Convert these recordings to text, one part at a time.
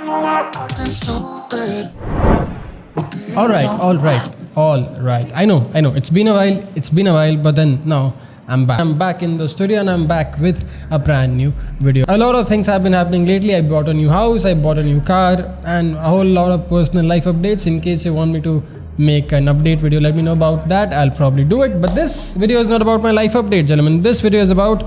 All right. I know. It's been a while, but then now I'm back in the studio and I'm back with a brand new video. A lot of things have been happening lately. I bought a new house, I bought a new car, and a whole lot of personal life updates. In case you want me to make an update video, let me know about that. I'll probably do it. But this video is not about my life update, gentlemen. This video is about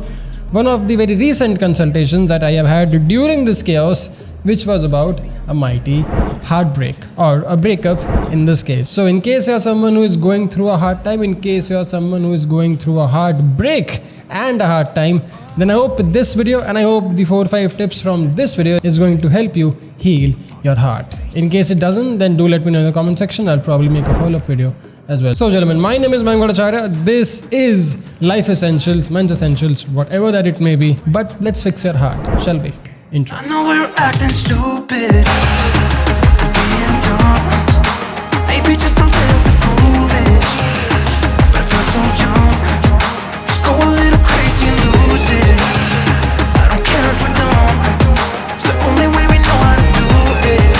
one of the very recent consultations that I have had during this chaos, which was about a mighty heartbreak or a breakup in this case. So in case you're someone who is going through a hard time, in case you're someone who is going through a heartbreak and a hard time, then I hope this video and I hope the 4 or 5 tips from this video is going to help you heal your heart. In case it doesn't, then do let me know in the comment section. I'll probably make a follow-up video as well. So gentlemen, my name is Mayank Bhattacharya. This is Life Essentials, Men's Essentials, whatever that it may be. But let's fix your heart, shall we? Intro. I know we're acting stupid, being dumb, maybe just a little bit foolish, but I feel so young. Just go a little crazy and lose it. I don't care if we're dumb, it's the only way we know how to do it.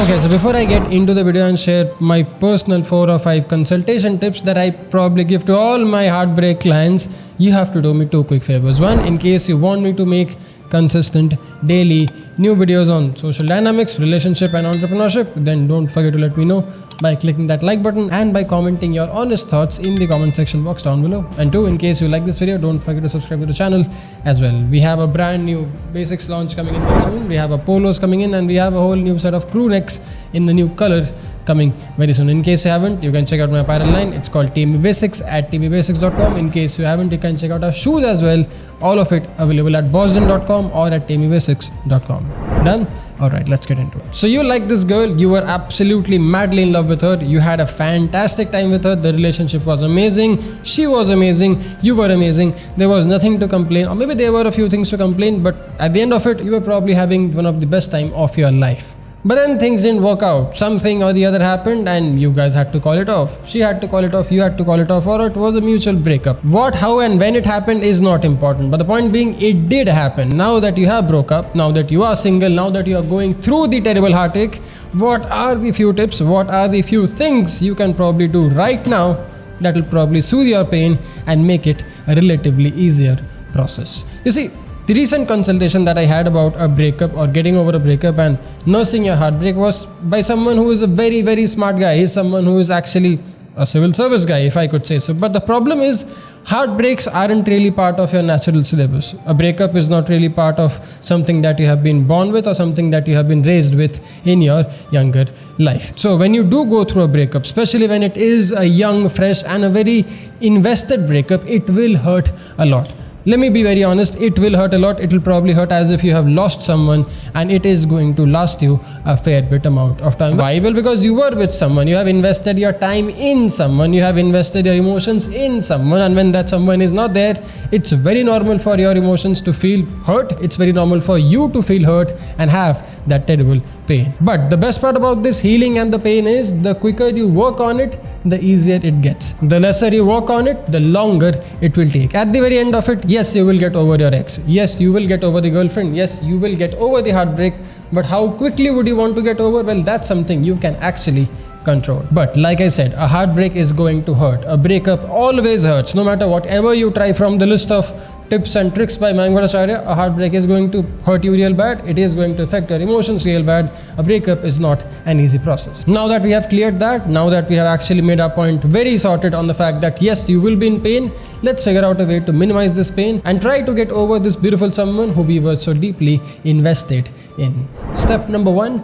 Okay, so before I get into the video and share my personal 4 or 5 consultation tips that I probably give to all my heartbreak clients, you have to do me 2 quick favors. One, in case you want me to make consistent daily new videos on social dynamics, relationship and entrepreneurship, then don't forget to let me know by clicking that like button and by commenting your honest thoughts in the comment section box down below. And 2, in case you like this video, don't forget to subscribe to the channel as well. We have a brand new basics launch coming in very soon. We have a polos coming in and we have a whole new set of crew necks in the new color coming very soon. In case you haven't, you can check out my apparel line. It's called TME Basics at tmebasics.com. In case you haven't, you can check out our shoes as well. All of it available at Boseden.com or at tmebasics.com. Done? Alright, let's get into it. So you like this girl, you were absolutely madly in love with her, you had a fantastic time with her, the relationship was amazing, she was amazing, you were amazing, there was nothing to complain, or maybe there were a few things to complain, but at the end of it, you were probably having one of the best time of your life. But then things didn't work out. Something or the other happened and you guys had to call it off. She had to call it off, you had to call it off, or it was a mutual breakup. What, how and when it happened is not important. But the point being, it did happen. Now that you have broke up, now that you are single, now that you are going through the terrible heartache, what are the few tips, what are the few things you can probably do right now that will probably soothe your pain and make it a relatively easier process? You see, the recent consultation that I had about a breakup or getting over a breakup and nursing your heartbreak was by someone who is a very, very smart guy. He's someone who is actually a civil service guy, if I could say so. But the problem is, heartbreaks aren't really part of your natural syllabus. A breakup is not really part of something that you have been born with or something that you have been raised with in your younger life. So when you do go through a breakup, especially when it is a young, fresh and a very invested breakup, it will hurt a lot. Let me be very honest, it will hurt a lot. It will probably hurt as if you have lost someone, and it is going to last you a fair bit amount of time. Why? Well, because you were with someone, you have invested your time in someone, you have invested your emotions in someone, and when that someone is not there, it's very normal for your emotions to feel hurt. It's very normal for you to feel hurt and have that terrible pain. But the best part about this healing and the pain is, the quicker you work on it, the easier it gets. The lesser you work on it, the longer it will take. At the very end of it, yes, you will get over your ex. Yes, you will get over the girlfriend. Yes, you will get over the heartbreak. But how quickly would you want to get over? Well, that's something you can actually control. But like I said, a heartbreak is going to hurt. A breakup always hurts. No matter whatever you try from the list of tips and tricks by Mayank Bhattacharya, a heartbreak is going to hurt you real bad. It is going to affect your emotions real bad. A breakup is not an easy process. Now that we have cleared that, now that we have actually made our point very sorted on the fact that yes, you will be in pain, let's figure out a way to minimize this pain and try to get over this beautiful someone who we were so deeply invested in. Step number 1,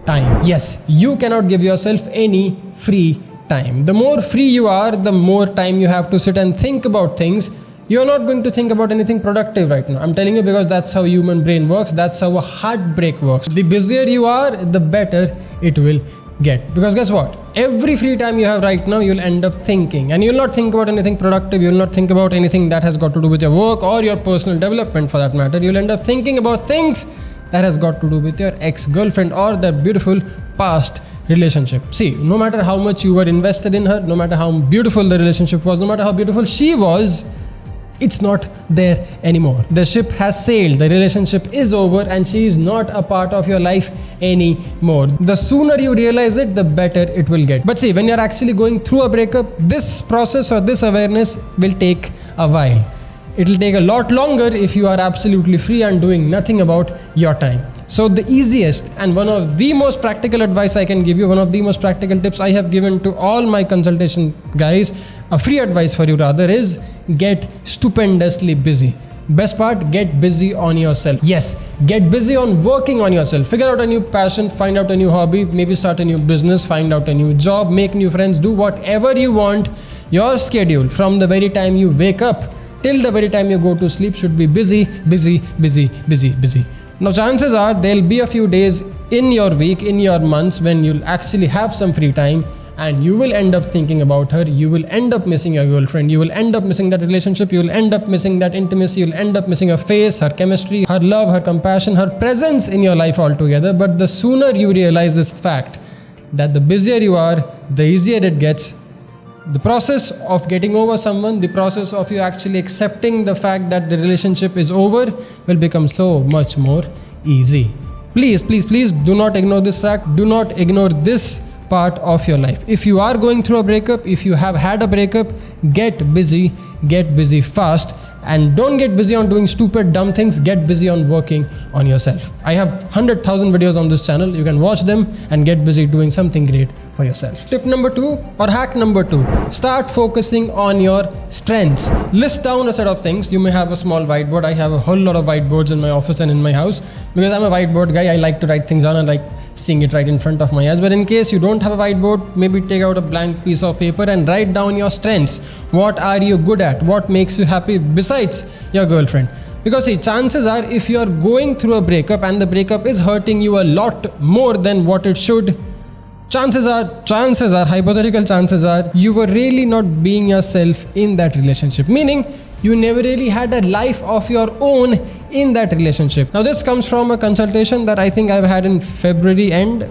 time. Yes, you cannot give yourself any free time. The more free you are, the more time you have to sit and think about things. You're not going to think about anything productive right now. I'm telling you, because that's how human brain works. That's how a heartbreak works. The busier you are, the better it will get. Because guess what? Every free time you have right now, you'll end up thinking. And you'll not think about anything productive. You'll not think about anything that has got to do with your work or your personal development for that matter. You'll end up thinking about things that has got to do with your ex-girlfriend or that beautiful past relationship. See, no matter how much you were invested in her, no matter how beautiful the relationship was, no matter how beautiful she was, It's not there anymore. The ship has sailed, the relationship is over, and she is not a part of your life anymore. The sooner you realize it, the better it will get. But see, when you're actually going through a breakup, this process or this awareness will take a while. It will take a lot longer if you are absolutely free and doing nothing about your time. So the easiest and one of the most practical advice I can give you, one of the most practical tips I have given to all my consultation guys, a free advice for you rather, is get stupendously busy. Best part, get busy on yourself. Yes, get busy on working on yourself. Figure out a new passion, find out a new hobby, maybe start a new business, find out a new job, make new friends, do whatever you want. Your schedule from the very time you wake up till the very time you go to sleep should be busy, busy, busy, busy, busy. Now chances are there'll be a few days in your week, in your months when you'll actually have some free time and you will end up thinking about her, you will end up missing your girlfriend, you will end up missing that relationship, you will end up missing that intimacy, you'll end up missing her face, her chemistry, her love, her compassion, her presence in your life altogether. But the sooner you realize this fact, that the busier you are, the easier it gets. The process of getting over someone, the process of you actually accepting the fact that the relationship is over will become so much more easy. Please, please, please do not ignore this fact. Do not ignore this part of your life. If you are going through a breakup, if you have had a breakup, get busy fast. And don't get busy on doing stupid, dumb things. Get busy on working on yourself. I have 100,000 videos on this channel. You can watch them and get busy doing something great for yourself. Tip number 2 or hack number 2, start focusing on your strengths. List down a set of things. You may have a small whiteboard. I have a whole lot of whiteboards in my office and in my house because I'm a whiteboard guy. I like to write things down and like seeing it right in front of my eyes. But in case you don't have a whiteboard, maybe take out a blank piece of paper and write down your strengths. What are you good at? What makes you happy besides your girlfriend? Because see, chances are if you are going through a breakup and the breakup is hurting you a lot more than what it should, chances are, hypothetical chances are, you were really not being yourself in that relationship. Meaning, you never really had a life of your own in that relationship. Now this comes from a consultation that I think I've had in February end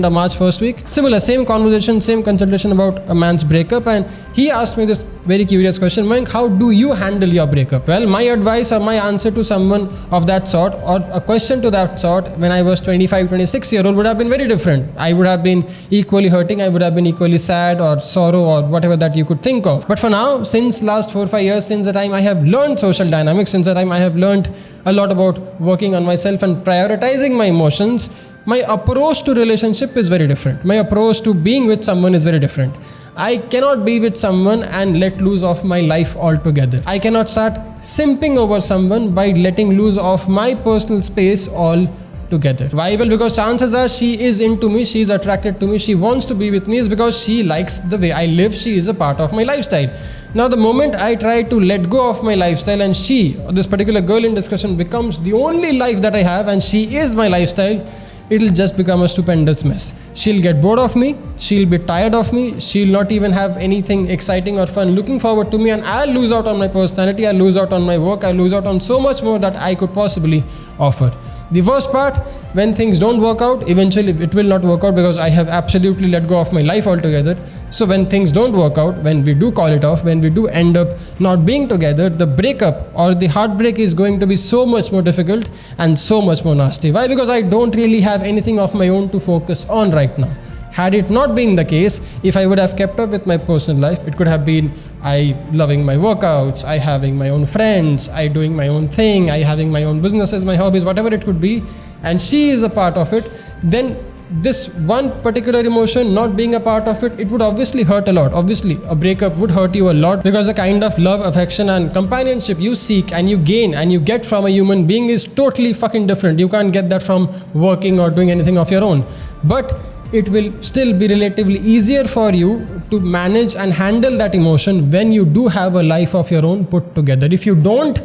or March first week. Similar, same conversation, same consultation about a man's breakup, and he asked me this very curious question: Mayank, how do you handle your breakup? Well, my advice or my answer to someone of that sort, or a question to that sort when I was 25, 26-year-old would have been very different. I would have been equally hurting, I would have been equally sad or sorrow or whatever that you could think of. But for now, since last 4-5 years, since the time I have learned social dynamics, since the time I have learned a lot about working on myself and prioritizing my emotions, my approach to relationship is very different. My approach to being with someone is very different. I cannot be with someone and let loose of my life altogether. I cannot start simping over someone by letting loose of my personal space altogether. Why? Well, because chances are she is into me, she is attracted to me, she wants to be with me is because she likes the way I live, she is a part of my lifestyle. Now the moment I try to let go of my lifestyle and she, or this particular girl in discussion, becomes the only life that I have and she is my lifestyle, it'll just become a stupendous mess. She'll get bored of me, she'll be tired of me, she'll not even have anything exciting or fun looking forward to me, and I'll lose out on my personality, I'll lose out on my work, I'll lose out on so much more that I could possibly offer. The worst part, when things don't work out, eventually it will not work out because I have absolutely let go of my life altogether. So when things don't work out, when we do call it off, when we do end up not being together, the breakup or the heartbreak is going to be so much more difficult and so much more nasty. Why? Because I don't really have anything of my own to focus on right now. Had it not been the case, if I would have kept up with my personal life, it could have been I loving my workouts, I having my own friends, I doing my own thing, I having my own businesses, my hobbies, whatever it could be, and she is a part of it, then this one particular emotion not being a part of it, it would obviously hurt a lot. Obviously, a breakup would hurt you a lot because the kind of love, affection and companionship you seek and you gain and you get from a human being is totally fucking different. You can't get that from working or doing anything of your own. But it will still be relatively easier for you to manage and handle that emotion when you do have a life of your own put together. If you don't,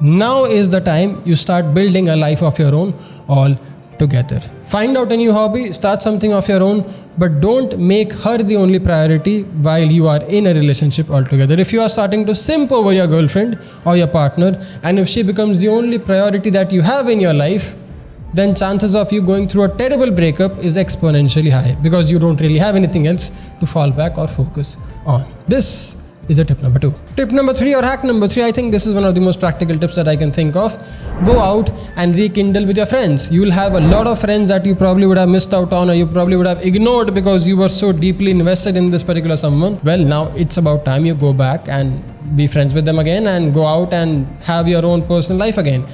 now is the time you start building a life of your own all together. Find out a new hobby, start something of your own, but don't make her the only priority while you are in a relationship altogether. If you are starting to simp over your girlfriend or your partner, and if she becomes the only priority that you have in your life, then chances of you going through a terrible breakup is exponentially high because you don't really have anything else to fall back or focus on. This is a tip number 2. Tip number 3 or hack number 3, I think this is one of the most practical tips that I can think of. Go out and rekindle with your friends. You will have a lot of friends that you probably would have missed out on, or you probably would have ignored because you were so deeply invested in this particular someone. Well, now it's about time you go back and be friends with them again and go out and have your own personal life again.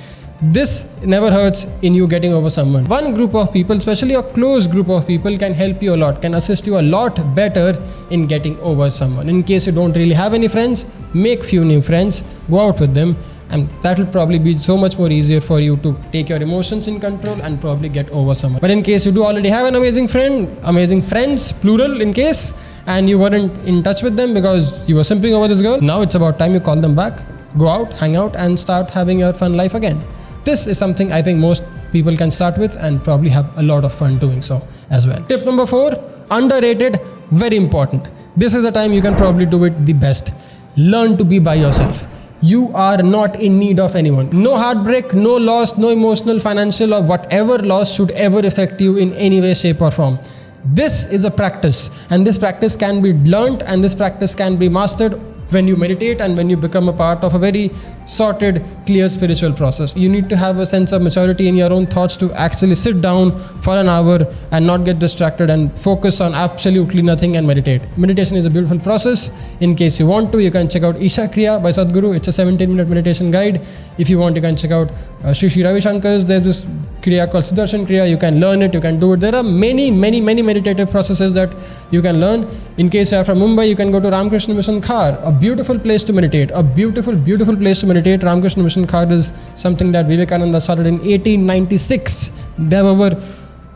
This never hurts in you getting over someone. One group of people, especially a close group of people, can help you a lot, can assist you a lot better in getting over someone. In case you don't really have any friends, make few new friends, go out with them, and that will probably be so much more easier for you to take your emotions in control and probably get over someone. But in case you do already have an amazing friends, plural in case, and you weren't in touch with them because you were simping over this girl, now it's about time you call them back, go out, hang out, and start having your fun life again. This is something I think most people can start with and probably have a lot of fun doing so as well. Tip number 4, underrated, very important. This is the time you can probably do it the best. Learn to be by yourself. You are not in need of anyone. No heartbreak, no loss, no emotional, financial, or whatever loss should ever affect you in any way, shape or form. This is a practice, and this practice can be learned, and this practice can be mastered when you meditate and when you become a part of a very sorted, clear spiritual process. You need to have a sense of maturity in your own thoughts to actually sit down for an hour and not get distracted and focus on absolutely nothing and meditate. Meditation is a beautiful process. In case you want to, you can check out Isha Kriya by Sadhguru. It's a 17-minute meditation guide. If you want, you can check out Sri Ravi Shankar's. There's this Kriya called Sudarshan Kriya. You can learn it, you can do it. There are many meditative processes that you can learn. In case you are from Mumbai, you can go to Ramakrishna Mission Khar, a beautiful place to meditate, a beautiful place to meditate. Ramakrishna Mission Khar is something that Vivekananda started in 1896. There were over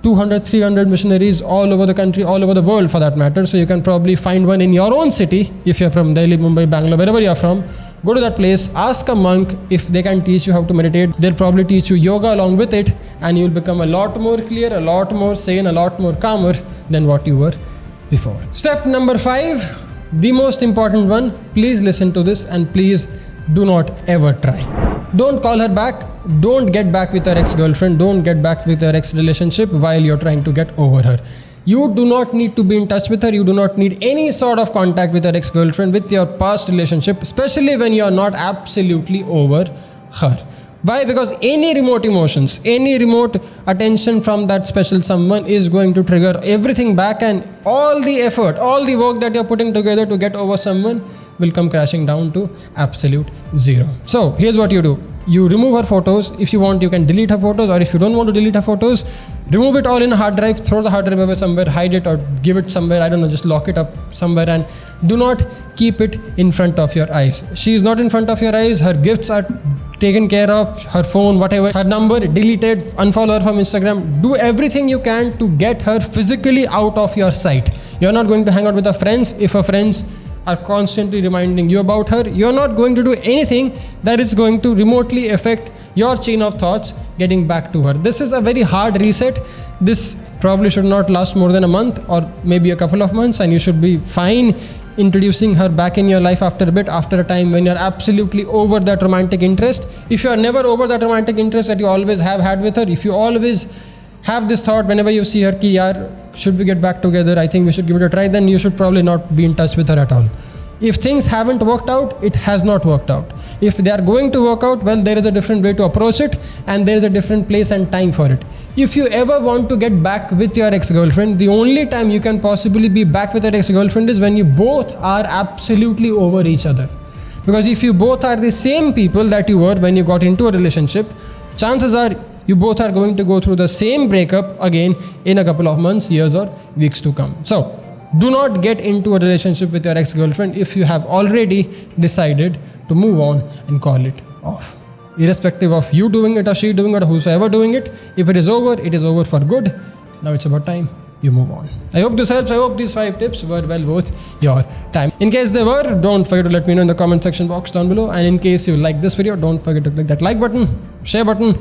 200-300 missionaries all over the country, all over the world for that matter. So you can probably find one in your own city if you're from Delhi, Mumbai, Bangalore, wherever you're from. Go to that place, ask a monk if they can teach you how to meditate. They'll probably teach you yoga along with it, and you'll become a lot more clear, a lot more sane, a lot more calmer than what you were before. Step number 5, the most important one. Please listen to this and please do not ever try. Don't call her back. Don't get back with your ex-girlfriend. Don't get back with your ex-relationship while you're trying to get over her. You do not need to be in touch with her. You do not need any sort of contact with your ex-girlfriend, with your past relationship, especially when you are not absolutely over her. Why? Because any remote emotions, any remote attention from that special someone is going to trigger everything back, and all the effort, all the work that you're putting together to get over someone will come crashing down to absolute zero. So here's what you do. You remove her photos. If you want, you can delete her photos, or if you don't want to delete her photos, remove it all in a hard drive, throw the hard drive away somewhere, hide it or give it somewhere, I don't know, just lock it up somewhere, and do not keep it in front of your eyes. She is not in front of your eyes. Her gifts are taken care of, her phone, whatever, her number deleted, unfollow her from Instagram. Do everything you can to get her physically out of your sight. You're not going to hang out with her friends if her friends are constantly reminding you about her. You're not going to do anything that is going to remotely affect your chain of thoughts getting back to her. This is a very hard reset. This probably should not last more than a month or maybe a couple of months, and you should be fine introducing her back in your life after a bit, after a time when you're absolutely over that romantic interest. If you are never over that romantic interest that you always have had with her, if you always have this thought whenever you see her ki yaar, should we get back together, I think we should give it a try, then you should probably not be in touch with her at all. If things haven't worked out, it has not worked out. If they are going to work out, well, there is a different way to approach it, and there is a different place and time for it. If you ever want to get back with your ex-girlfriend, the only time you can possibly be back with your ex-girlfriend is when you both are absolutely over each other. Because if you both are the same people that you were when you got into a relationship, chances are you both are going to go through the same breakup again in a couple of months, years or weeks to come. So, do not get into a relationship with your ex-girlfriend if you have already decided to move on and call it off. Irrespective of you doing it or she doing it or whosoever doing it, if it is over for good. Now it's about time you move on. I hope this helps. I hope these 5 tips were well worth your time. In case they were, don't forget to let me know in the comment section box down below. And in case you like this video, don't forget to click that like button, share button.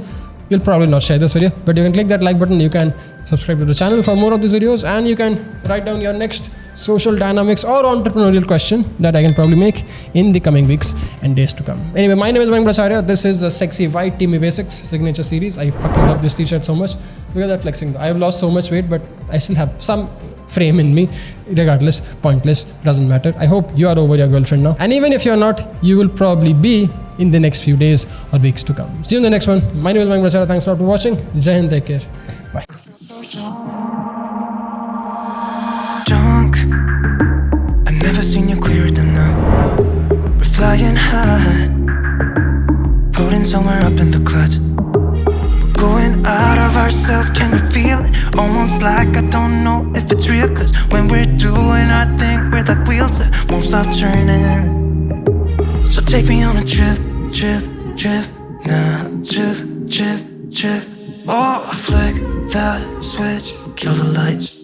You'll probably not share this video, but you can click that like button, you can subscribe to the channel for more of these videos, and you can write down your next social dynamics or entrepreneurial question that I can probably make in the coming weeks and days to come. Anyway, my name is Mayank Bhattacharya. This is a sexy white Teamy Basics signature series. I fucking love this t-shirt so much. Look at that flexing. I have lost so much weight, but I still have some frame in me. Regardless, pointless, doesn't matter. I hope you are over your girlfriend now. And even if you're not, you will probably be in the next few days or weeks to come. See you in the next one. My name is Mayank Bhattacharya. Thanks a lot for watching. Jai Hind, take care. Bye. Drunk, I've never seen you clearer than now. We're flying high, floating somewhere up in the clouds. We're going out of ourselves, can you feel it? Almost like I don't know if it's real. Cause when we're doing our thing, we're like wheels that won't stop turning. So take me on a trip, trip, trip. Now trip, trip, trip. Oh, flick that switch, kill the lights.